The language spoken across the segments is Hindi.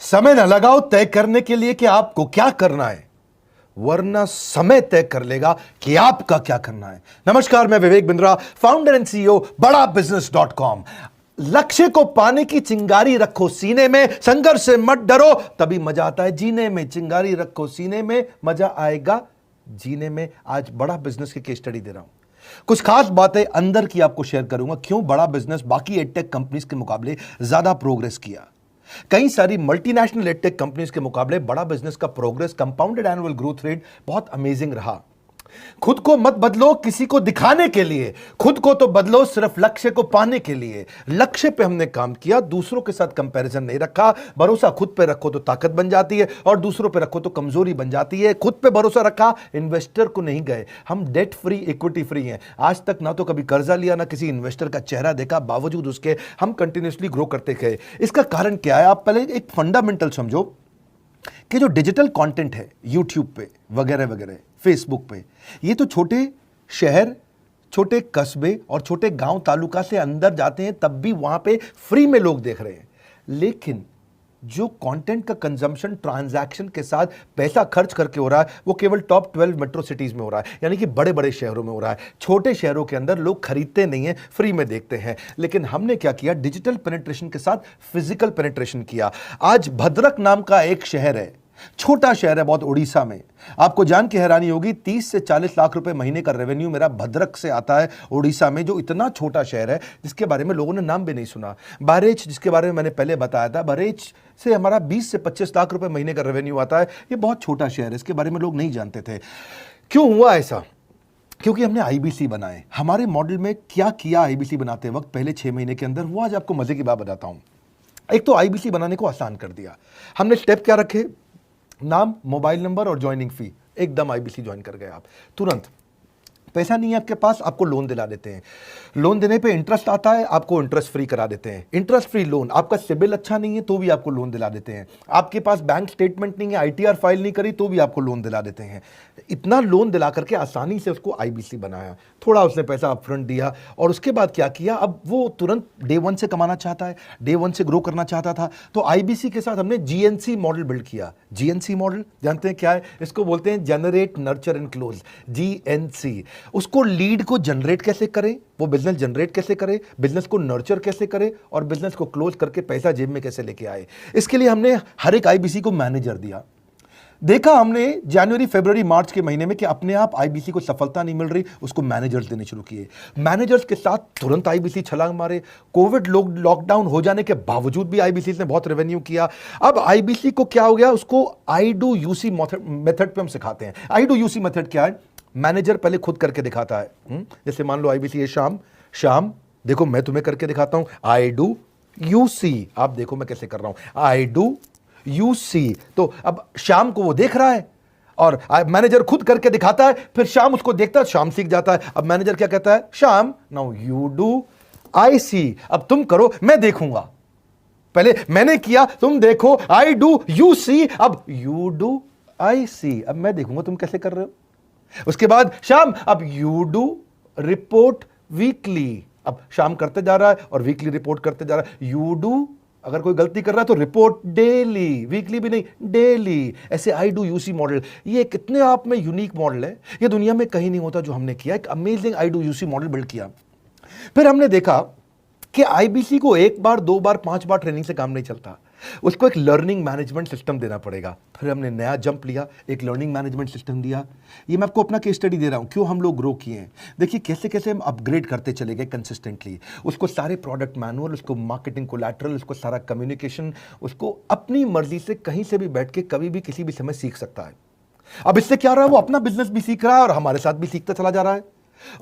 समय न लगाओ तय करने के लिए कि आपको क्या करना है, वरना समय तय कर लेगा कि आपका क्या करना है। नमस्कार, मैं Vivek Bindra, founder and CEO बड़ा बिजनेस .com। लक्ष्य को पाने की चिंगारी रखो सीने में, संघर्ष से मत डरो, तभी मजा आता है जीने में। चिंगारी रखो सीने में, मजा आएगा जीने में। आज बड़ा बिजनेस की केस स्टडी दे रहा हूं, कुछ खास बातें अंदर की आपको शेयर करूंगा, क्यों बड़ा बिजनेस बाकी एडटेक कंपनीज के मुकाबले ज्यादा प्रोग्रेस किया। कई सारी मल्टीनेशनल एडटेक कंपनीज के मुकाबले बड़ा बिजनेस का progress, compounded annual growth rate बहुत अमेजिंग रहा। खुद को मत बदलो किसी को दिखाने के लिए, खुद को तो बदलो सिर्फ लक्ष्य को पाने के लिए। लक्ष्य पे हमने काम किया, दूसरों के साथ कंपैरिजन नहीं रखा। भरोसा खुद पे रखो तो ताकत बन जाती है, और दूसरों पे रखो तो कमजोरी बन जाती है। खुद पे भरोसा रखा, इन्वेस्टर को नहीं गए। हम डेट फ्री, इक्विटी फ्री हैं। आज तक ना तो कभी कर्जा लिया, ना किसी इन्वेस्टर का चेहरा देखा, बावजूद उसके हम कंटिन्यूसली ग्रो करते गए। इसका कारण क्या है? आप पहले एक फंडामेंटल समझो कि जो डिजिटल कंटेंट है यूट्यूब पे वगैरह वगैरह, फेसबुक पे, ये तो छोटे शहर, छोटे कस्बे और छोटे गांव तालुका से अंदर जाते हैं, तब भी वहां पे फ्री में लोग देख रहे हैं। लेकिन जो कंटेंट का कंजम्पशन ट्रांजैक्शन के साथ पैसा खर्च करके हो रहा है, वो केवल टॉप 12 मेट्रो सिटीज में हो रहा है, यानी कि बड़े बड़े शहरों में हो रहा है। छोटे शहरों के अंदर लोग खरीदते नहीं हैं, फ्री में देखते हैं। लेकिन हमने क्या किया? डिजिटल पेनिट्रेशन के साथ फिजिकल पेनिट्रेशन किया। आज भद्रक नाम का एक शहर है, छोटा शहर है बहुत, उड़ीसा में। आपको जान के हैरानी होगी, 30 से 40 लाख रुपए महीने का रेवेन्यू मेरा भद्रक से आता है, उड़ीसा में, जो इतना छोटा शहर है जिसके बारे में लोगों ने नाम भी नहीं सुना। बहरेच, जिसके बारे में मैंने पहले बताया था, बहरेच से हमारा 20 से 25 लाख रुपए महीने का रेवेन्यू आता है। ये बहुत छोटा शहर है, इसके बारे में लोग नहीं जानते थे। क्यों हुआ ऐसा? क्योंकि हमने आईबीसी बनाए। हमारे मॉडल में क्या किया आईबीसी बनाते वक्त पहले 6 महीने के अंदर, वो आज आपको मजे की बात बताता हूं। एक तो आईबीसी बनाने को आसान कर दिया। हमने स्टेप क्या रखे? नाम, मोबाइल नंबर और ज्वाइनिंग फी, एकदम आईबीसी ज्वाइन कर गए आप तुरंत। पैसा नहीं है आपके पास, आपको लोन दिला देते हैं। लोन देने पे इंटरेस्ट आता है, आपको इंटरेस्ट फ्री करा देते हैं। Interest free loan. आपका सिबिल अच्छा नहीं है तो भी आपको लोन दिला देते हैं। आपके पास बैंक स्टेटमेंट नहीं है, आईटीआर फाइल नहीं करी तो भी आपको लोन दिला देते हैं। इतना लोन दिला करके आसानी से उसको आईबीसी बनाया। थोड़ा उसने पैसा अपफ्रंट दिया, और उसके बाद क्या किया? अब वो तुरंत डे 1 से कमाना चाहता है, डे 1 से ग्रो करना चाहता था, तो आईबीसी के साथ हमने जीएनसी मॉडल बिल्ड किया। जीएनसी मॉडल जानते हैं क्या है? इसको बोलते हैं generate, nurture and close, GNC. उसको लीड को जनरेट कैसे करें, वो बिजनेस जनरेट कैसे करे, बिजनेस को नर्चर कैसे करे, और बिजनेस को क्लोज करके पैसा जेब में कैसे लेके आए। इसके लिए हमने हर एक आईबीसी को मैनेजर दिया। देखा हमने जनवरी, फरवरी, मार्च के महीने में कि अपने आप आईबीसी को सफलता नहीं मिल रही, उसको मैनेजर्स देने शुरू किए। मैनेजर्स के साथ तुरंत आईबीसी छलांग मारे। कोविड लॉकडाउन हो जाने के बावजूद भी आईबीसी ने बहुत रेवेन्यू किया। अब आईबीसी को क्या हो गया? उसको आई डू यूसी मेथड पे हम सिखाते हैं। आई डू यूसी मेथड क्या है? मैनेजर पहले खुद करके दिखाता है। जैसे मान लो आईबीसी है, शाम देखो मैं तुम्हें करके दिखाता हूं, आई डू यू सी, आप देखो मैं कैसे कर रहा हूं, आई डू यू सी। तो अब शाम को वो देख रहा है, और मैनेजर खुद करके दिखाता है, फिर शाम उसको देखता है, शाम सीख जाता है। अब मैनेजर क्या कहता है? शाम, नाउ यू डू, आई सी, अब तुम करो, मैं देखूंगा। पहले मैंने किया, तुम देखो, आई डू यू सी, अब यू डू आई सी, अब मैं देखूंगा तुम कैसे कर रहे हो। उसके बाद शाम, अब यू डू रिपोर्ट वीकली, अब शाम करते जा रहा है और वीकली रिपोर्ट करते जा रहा है। यू डू, अगर कोई गलती कर रहा है तो रिपोर्ट डेली, वीकली भी नहीं, डेली। ऐसे आई डू यूसी मॉडल, ये कितने आप में यूनिक मॉडल है, ये दुनिया में कहीं नहीं होता जो हमने किया। एक amazing I do UC model build किया। फिर हमने देखा कि आईबीसी को 1 बार, 2 बार, 5 बार ट्रेनिंग से काम नहीं चलता, उसको एक लर्निंग मैनेजमेंट सिस्टम देना पड़ेगा। फिर हमने नया जंप लिया, एक लर्निंग मैनेजमेंट सिस्टम दिया। ये मैं आपको अपना केस स्टडी दे रहा हूं, क्यों हम लोग ग्रो किए हैं। देखिए कैसे कैसे हम अपग्रेड करते चले गए कंसिस्टेंटली। उसको सारे प्रोडक्ट मैनुअल, उसको मार्केटिंग कोलैटरल, उसको सारा कम्युनिकेशन, उसको अपनी मर्जी से कहीं से भी बैठ के कभी भी किसी भी समय सीख सकता है। अब इससे क्या रहा है? वो अपना बिजनेस भी सीख रहा है और हमारे साथ भी सीखता चला जा रहा है।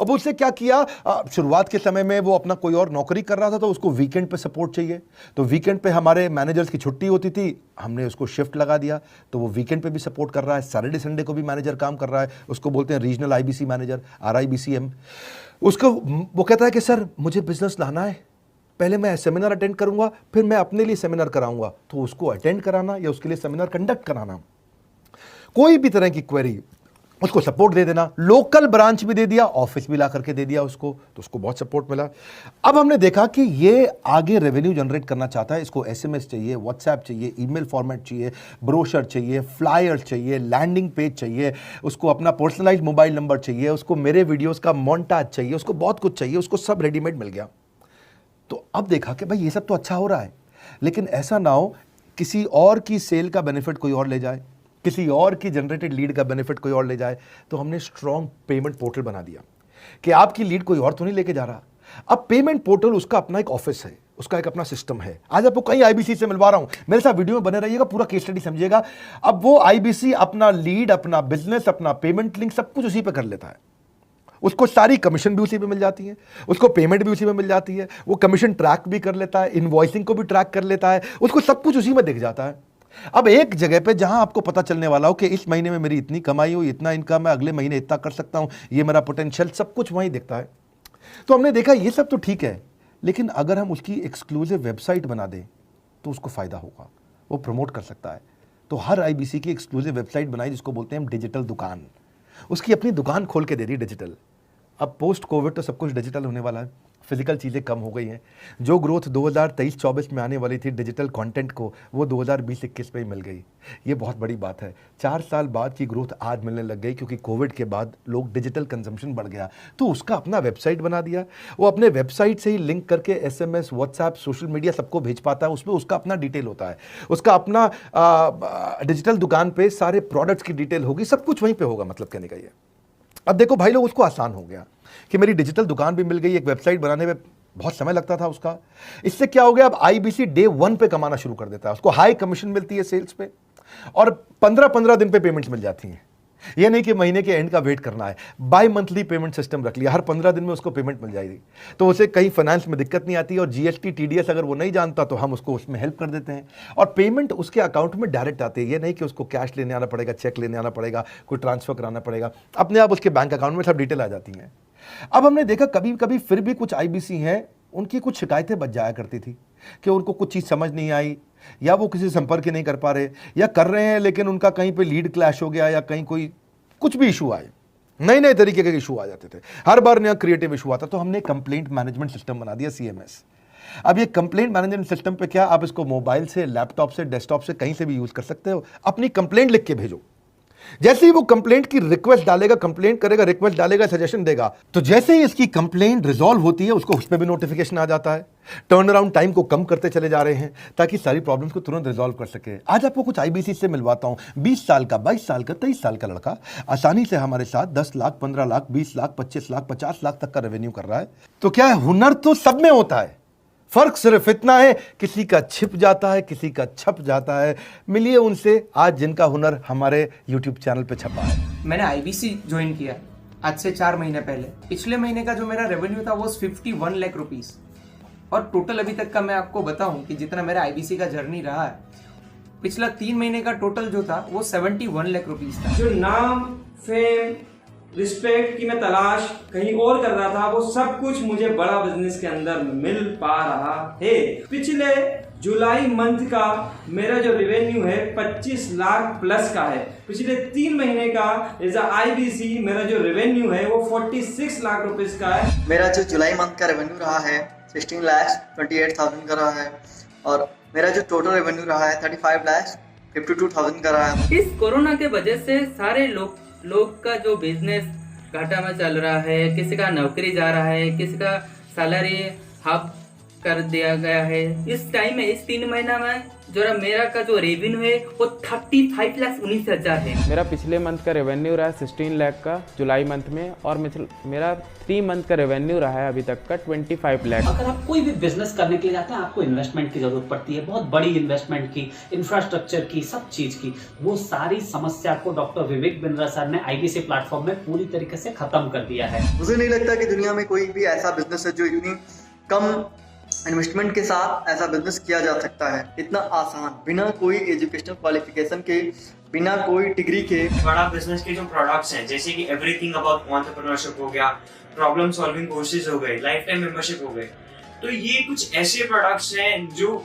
अब उससे क्या किया? शुरुआत के समय में वो अपना कोई और नौकरी कर रहा था, तो उसको वीकेंड पे सपोर्ट चाहिए। तो वीकेंड पे हमारे मैनेजर्स की छुट्टी होती थी, हमने उसको शिफ्ट लगा दिया, तो वो वीकेंड पे भी सपोर्ट कर रहा है। सैटरडे संडे को भी मैनेजर काम कर रहा है, उसको बोलते हैं रीजनल आईबीसी मैनेजर, RIBCM। उसको वो कहता है कि सर मुझे बिजनेस लाना है, पहले मैं सेमिनार अटेंड करूंगा, फिर मैं अपने लिए सेमिनार कराऊंगा। तो उसको अटेंड कराना या उसके लिए सेमिनार कंडक्ट कराना, कोई भी तरह की क्वेरी, उसको सपोर्ट दे देना, लोकल ब्रांच भी दे दिया, ऑफिस भी ला करके दे दिया उसको, तो उसको बहुत सपोर्ट मिला। अब हमने देखा कि ये आगे रेवेन्यू जनरेट करना चाहता है, इसको एसएमएस चाहिए, व्हाट्सएप चाहिए, ईमेल फॉर्मेट चाहिए, ब्रोशर चाहिए, फ्लायर चाहिए, लैंडिंग पेज चाहिए, उसको अपना पर्सनलाइज्ड मोबाइल नंबर चाहिए, उसको मेरे वीडियोस का मोन्टाज चाहिए, उसको बहुत कुछ चाहिए, उसको सब रेडीमेड मिल गया। तो अब देखा कि भाई ये सब तो अच्छा हो रहा है, लेकिन ऐसा ना हो किसी और की सेल का बेनिफिट कोई और ले जाए, किसी और की जनरेटेड लीड का बेनिफिट कोई और ले जाए। तो हमने स्ट्रॉन्ग पेमेंट पोर्टल बना दिया कि आपकी लीड कोई और तो नहीं लेके जा रहा। अब पेमेंट पोर्टल उसका अपना एक ऑफिस है, उसका एक अपना सिस्टम है। आज आपको कई आईबीसी से मिलवा रहा हूं, मेरे साथ वीडियो में बने रहिएगा, पूरा केस स्टडी समझिएगा। अब वो आईबीसी अपना लीड, अपना बिजनेस, अपना पेमेंट लिंक सब कुछ उसी पे कर लेता है। उसको सारी कमीशन भी उसी पे मिल जाती है, उसको पेमेंट भी उसी में मिल जाती है, वो कमीशन ट्रैक भी कर लेता है, इनवॉइसिंग को भी ट्रैक कर लेता है, उसको सब कुछ उसी में दिख जाता है। अब एक जगह पे जहां आपको पता चलने वाला हो कि इस महीने में मेरी इतनी कमाई हुई, इतना इनकम है, अगले महीने इतना कर सकता हूं, ये मेरा पोटेंशियल, सब कुछ वहीं दिखता है। तो हमने देखा ये सब तो ठीक है, लेकिन अगर हम उसकी एक्सक्लूसिव वेबसाइट बना दें तो उसको फायदा होगा, वो प्रमोट कर सकता है। तो हर आईबीसी की एक्सक्लूसिव वेबसाइट बनाई, जिसको बोलते हैं हम डिजिटल दुकान। उसकी अपनी दुकान खोल के दे दी डिजिटल। अब पोस्ट कोविड तो सब कुछ डिजिटल होने वाला है, फिजिकल चीज़ें कम हो गई हैं। जो ग्रोथ 2023-24 में आने वाली थी डिजिटल कंटेंट को, वो 2020-21 में ही मिल गई। ये बहुत बड़ी बात है। 4 साल बाद की ग्रोथ आज मिलने लग गई, क्योंकि कोविड के बाद लोग डिजिटल कंजम्पशन बढ़ गया। तो उसका अपना वेबसाइट बना दिया, वो अपने वेबसाइट से ही लिंक करके एसएमएस, व्हाट्सएप, सोशल मीडिया सबको भेज पाता है। उसमें उसका अपना डिटेल होता है, उसका अपना डिजिटल दुकान पे सारे प्रोडक्ट्स की डिटेल होगी, सब कुछ वहीं पर होगा। मतलब कहने का ये, अब देखो भाई लोग, उसको आसान हो गया कि मेरी डिजिटल दुकान भी मिल गई। एक वेबसाइट बनाने में बहुत समय लगता था उसका। इससे क्या हो गया, अब आईबीसी डे 1 पे कमाना शुरू कर देता है। उसको हाई कमीशन मिलती है सेल्स पे, और 15-15 दिन पे पेमेंट्स मिल जाती हैं। ये नहीं कि महीने के एंड का वेट करना है, बाई मंथली पेमेंट सिस्टम रख लिया, हर 15 दिन में उसको पेमेंट मिल जाएगी। तो उसे कहीं फाइनेंस में दिक्कत नहीं आती, और जीएसटी, टीडीएस अगर वो नहीं जानता तो हम उसको उसमें हेल्प कर देते हैं, और पेमेंट उसके अकाउंट में डायरेक्ट आती है। ये नहीं कि उसको कैश लेने आना पड़ेगा, चेक लेने आना पड़ेगा, कोई ट्रांसफर कराना पड़ेगा, अपने आप उसके बैंक अकाउंट में सब डिटेल आ जाती हैं। अब हमने देखा कभी कभी फिर भी कुछ आईबीसी हैं, उनकी कुछ शिकायतें बच जाया करती थी कि उनको कुछ चीज़ समझ नहीं आई, या वो किसी संपर्क ही नहीं कर पा रहे, या कर रहे हैं लेकिन उनका कहीं पे लीड क्लैश हो गया, या कहीं कोई कुछ भी इशू आए, नए नए तरीके के इशू आ जाते थे, हर बार नया क्रिएटिव इशू आता। तो हमने कंप्लेंट मैनेजमेंट सिस्टम बना दिया, सीएमएस। अब ये कंप्लेंट मैनेजमेंट सिस्टम पे क्या, आप इसको मोबाइल से, लैपटॉप से, डेस्कटॉप से, कहीं से भी यूज कर सकते हो। अपनी कंप्लेंट लिख के भेजो, जैसे ही वो कंप्लेंट की रिक्वेस्ट डालेगा, कंप्लेंट करेगा, रिक्वेस्ट डालेगा, सजेशन देगा, तो जैसे ही इसकी कंप्लेंट रिजॉल्व होती है उसको उस पर भी नोटिफिकेशन आ जाता है। टर्न अराउंड टाइम को कम करते चले जा रहे हैं, ताकि सारी प्रॉब्लम्स को तुरंत रिजॉल्व कर सके। आज आपको कुछ आईबीसी से मिलवाता हूं, 20 साल का, 22 साल का, 23 साल का लड़का आसानी से हमारे साथ 10 लाख, 15 लाख, 20 लाख, 25 लाख, 50 लाख तक का रेवेन्यू कर रहा है। तो क्या है, हुनर तो सब में होता है, फर्क सिर्फ इतना है, किसी का छिप जाता है, किसी का छप जाता है। मिलिए उनसे आज जिनका हुनर हमारे YouTube चैनल पे छपा है। मैंने आईबीसी ज्वाइन किया आज से 4 महीने पहले। पिछले महीने का जो मेरा रेवेन्यू था वो 51 लाख रुपीस, और टोटल अभी तक का मैं आपको बताऊं कि जितना मेरा आईबीसी का जर्नी रहा है, पिछला 3 महीने का टोटल जो था वो 71 लाख रुपीस था। जो नाम, फेम, रिस्पेक्ट की मैं तलाश कहीं और कर रहा था, वो सब कुछ मुझे बड़ा बिजनेस के अंदर मिल पा रहा है। पिछले जुलाई मंथ का मेरा जो रेवेन्यू है 25 लाख प्लस का है। पिछले 3 महीने का एज आईबीसी मेरा जो रेवेन्यू है वो 46 लाख रुपीस का है। मेरा जो जुलाई मंथ का रेवेन्यू रहा है 16,28,000 का रहा है, और मेरा जो टोटल रेवेन्यू रहा है 35,52,000 का रहा है। इस कोरोना के वजह से सारे लोग का जो बिजनेस घाटा में चल रहा है, किसी का नौकरी जा रहा है, किसी का सैलरी हाफ कर दिया गया है। इस टाइम में, इस 3 महीना में जो मेरा का जो रेवेन्यू है वो 35,19,000 है। मेरा पिछले मंथ का रेवेन्यू रहा है 16 लाख का जुलाई मंथ में, और मेरा 3 मंथ का रेवेन्यू रहा है अभी तक का 25 लाख। अगर आप कोई भी बिजनेस करने के लिए जाते हैं, आपको इन्वेस्टमेंट की जरूरत पड़ती है, बहुत बड़ी इन्वेस्टमेंट की, इंफ्रास्ट्रक्चर की, सब चीज की। वो सारी समस्या को डॉक्टर विवेक बिंद्रा सर ने आईबीसी प्लेटफॉर्म में पूरी तरीके से खत्म कर दिया है। मुझे नहीं लगता कि दुनिया में कोई भी ऐसा बिजनेस है जो इतनी कम इन्वेस्टमेंट के साथ ऐसा बिजनेस किया जा सकता है, इतना आसान, बिना कोई एजुकेशनल क्वालिफिकेशन के, बिना कोई डिग्री के। बड़ा बिजनेस के जो प्रोडक्ट्स हैं, जैसे कि एवरीथिंग अबाउट एंटरप्रेन्योरशिप हो गया, प्रॉब्लम सॉल्विंग कोर्सेज हो गए, लाइफ टाइम मेंबरशिप हो गए, तो ये कुछ ऐसे प्रोडक्ट्स हैं जो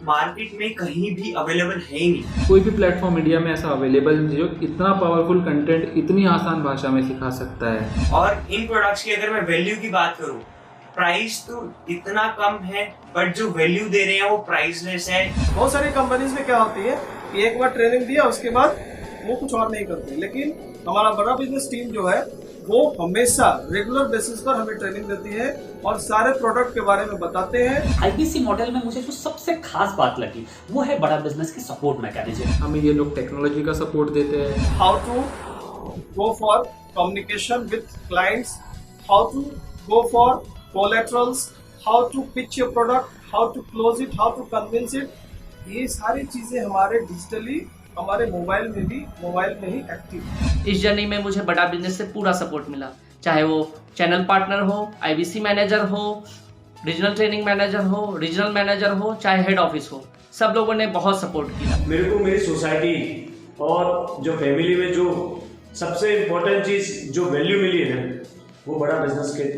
मार्केट में कहीं भी अवेलेबल है ही नहीं। कोई भी प्लेटफॉर्म इंडिया में ऐसा अवेलेबल नहीं जो इतना पावरफुल कंटेंट इतनी आसान भाषा में सिखा सकता है। और इन प्रोडक्ट्स की अगर मैं वैल्यू की बात करूं, प्राइस तो इतना कम है बट जो वैल्यू दे रहे हैं वो प्राइसलेस है। बहुत सारी कंपनीज में क्या होती है कि एक बार ट्रेनिंग दिया उसके बाद वो कुछ और नहीं करते, लेकिन हमारा बड़ा बिजनेस टीम जो है वो हमेशा रेगुलर बेसिस पर हमें ट्रेनिंग देती है और सारे प्रोडक्ट के बारे में बताते हैं। आईबीसी मॉडल में मुझे जो सबसे खास बात लगी वो है बड़ा बिजनेस की सपोर्ट मैकेनिज्म। हमें ये लोग टेक्नोलॉजी का सपोर्ट देते हैं। How to go for communication with clients, how to go for collaterals, how to pitch your product, how to close it, how to convince it, ये सारी चीजें हमारे डिजिटली हमारे मोबाइल में ही एक्टिव। इस जर्नी में मुझे बड़ा बिजनेस से पूरा सपोर्ट मिला, चाहे वो चैनल पार्टनर हो, आईबीसी मैनेजर हो, रीजनल ट्रेनिंग मैनेजर हो, रीजनल मैनेजर हो, चाहे हेड ऑफिस हो, सब लोगों ने बहुत सपोर्ट किया। मेरे को मेरी सोसाइटी और जो फैमिली में जो सबसे इम्पोर्टेंट चीज जो वैल्यू मिली है ना, वो बड़ा बिजनेस के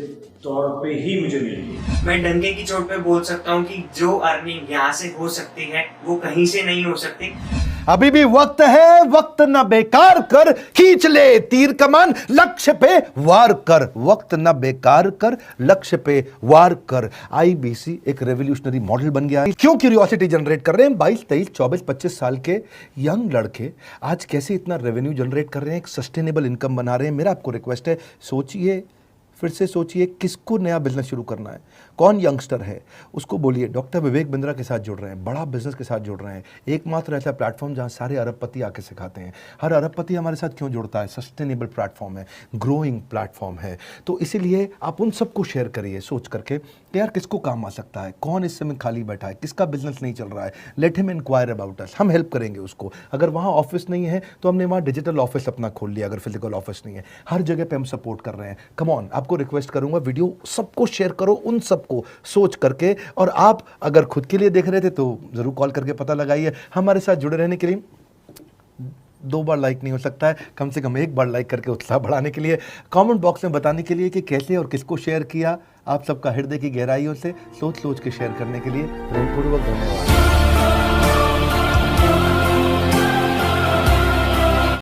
तौर पे ही मुझे मिली है। मैं डंके की चोट पे बोल सकता हूँ कि जो अर्निंग यहाँ से हो सकती है वो कहीं से नहीं हो सकती। अभी भी वक्त है, वक्त न बेकार कर, खींच ले तीर कमान, लक्ष्य पे वार कर, वक्त न बेकार कर, लक्ष्य पे वार कर। आईबीसी एक रेवोल्यूशनरी मॉडल बन गया है। क्यों क्यूरियोसिटी जनरेट कर रहे हैं 22, 23, 24, 25 साल के यंग लड़के आज कैसे इतना रेवेन्यू जनरेट कर रहे हैं, एक सस्टेनेबल इनकम बना रहे हैं। मेरा आपको रिक्वेस्ट है, सोचिए, फिर से सोचिए, किसको नया बिजनेस शुरू करना है, कौन यंगस्टर है, उसको बोलिए डॉक्टर विवेक बिंद्रा के साथ जुड़ रहे हैं, बड़ा बिजनेस के साथ जुड़ रहे हैं। एकमात्र ऐसा प्लेटफॉर्म जहां सारे अरबपति आके सिखाते हैं। हर अरबपति हमारे साथ क्यों जुड़ता है? सस्टेनेबल प्लेटफॉर्म है, ग्रोइंग प्लेटफॉर्म है। तो इसीलिए आप उन सबको शेयर करिए सोच करके कि यार किसको काम आ सकता है, कौन इस समय खाली बैठा है, किसका बिजनेस नहीं चल रहा है, let him enquire about us, हम हेल्प करेंगे उसको। अगर वहाँ ऑफिस नहीं है तो हमने वहाँ डिजिटल ऑफिस अपना खोल लिया, अगर फिजिकल ऑफिस नहीं है, हर जगह पे हम सपोर्ट कर रहे हैं। कम ऑन, आपको रिक्वेस्ट करूंगा वीडियो सबको शेयर करो, उन सबको सोच करके। और आप अगर खुद के लिए देख रहे थे तो जरूर कॉल करके पता लगाइए। हमारे साथ जुड़े रहने के लिए 2 बार लाइक नहीं हो सकता है, कम से कम 1 बार लाइक करके उत्साह बढ़ाने के लिए, कमेंट बॉक्स में बताने के लिए कि कैसे और किसको शेयर किया। आप सबका हृदय की गहराइयों से सोच सोच के शेयर करने के लिए प्रेमपूर्वक धन्यवाद।